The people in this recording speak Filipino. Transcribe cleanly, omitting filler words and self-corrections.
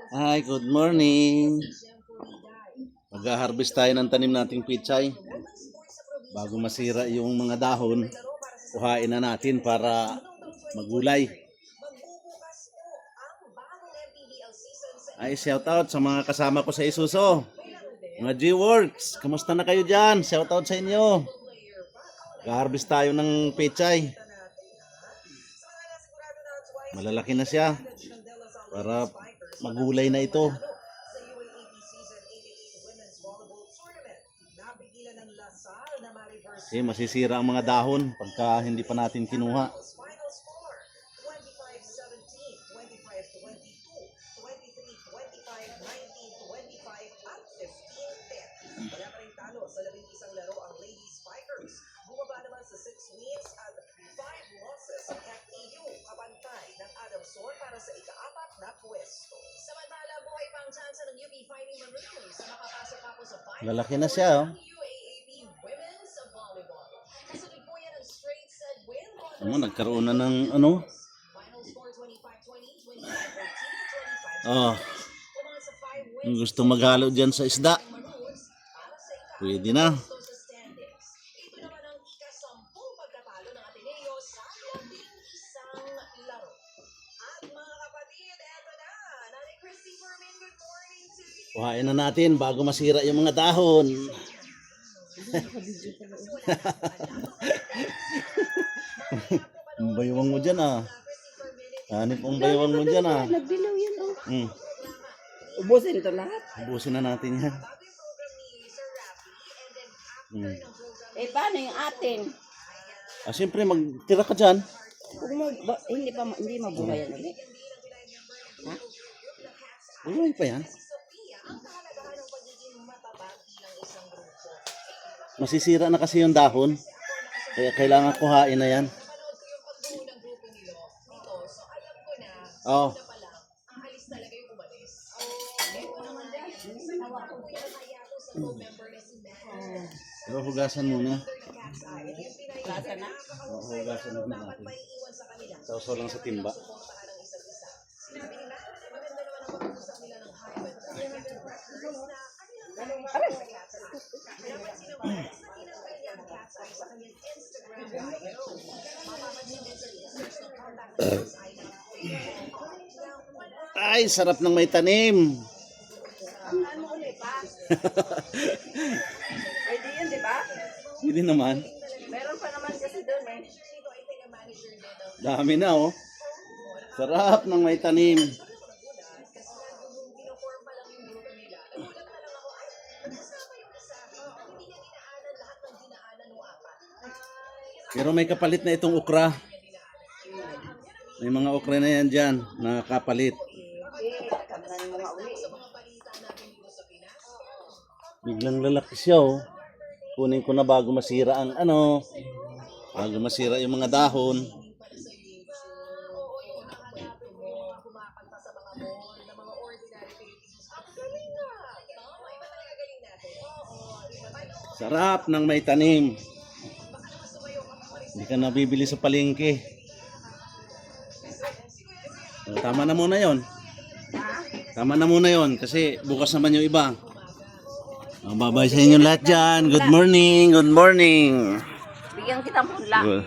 Hi, good morning. Mag-harvest tayo ng tanim nating pichay. Bago masira yung mga dahon, kuhain na natin para magulay. Ay, shout out sa mga kasama ko sa Isuso. Mga G-Works, kamusta na kayo dyan? Shout out sa inyo. Mag-harvest tayo ng pichay. Malalaki na siya para magulay na ito. Kasi masisira ang mga dahon pagka hindi pa natin kinuha. Lalaki na siya, oh. Nagkaroon na ng ano? Gusto maghalo dyan sa isda. Pwede na. Kuhain na natin bago masira yung mga dahon. Ang baywang mo dyan, ah. Hanip ang baywang mo dyan, ah. Nagdilaw yan, oh. Ubusin ito lahat. Ubusin na natin yan. Paano yung atin? Siyempre, magtira ka dyan. Kung hindi mabuhay yan ulit. Ha? Buhay pa yan. Masisira na kasi yung dahon. Kaya kailangan kuhain na yan. Oh. Pero hugasan muna. Hugasan na? Hugasan muna natin. Sausaw lang sa timba. Ay, sarap ng may tanim. Ano ulit pa? Pwede yun, di ba? Pwede naman. Meron pa naman kasi doon eh. Dami na, oh. Sarap ng may tanim. Pero may kapalit na itong okra. May mga okra na yan dyan, nakakapalit. Biglang lalaki siya, oh. Kunin ko na bago masira ang ano, bago masira yung mga dahon. Sarap ng may tanim. Hindi ka nabibili sa palengke. Tama na muna yon. Tama na muna yon kasi bukas naman yung iba. Bye-bye sa inyo lahat dyan. Good morning. Good morning. Bigyan kitang punla.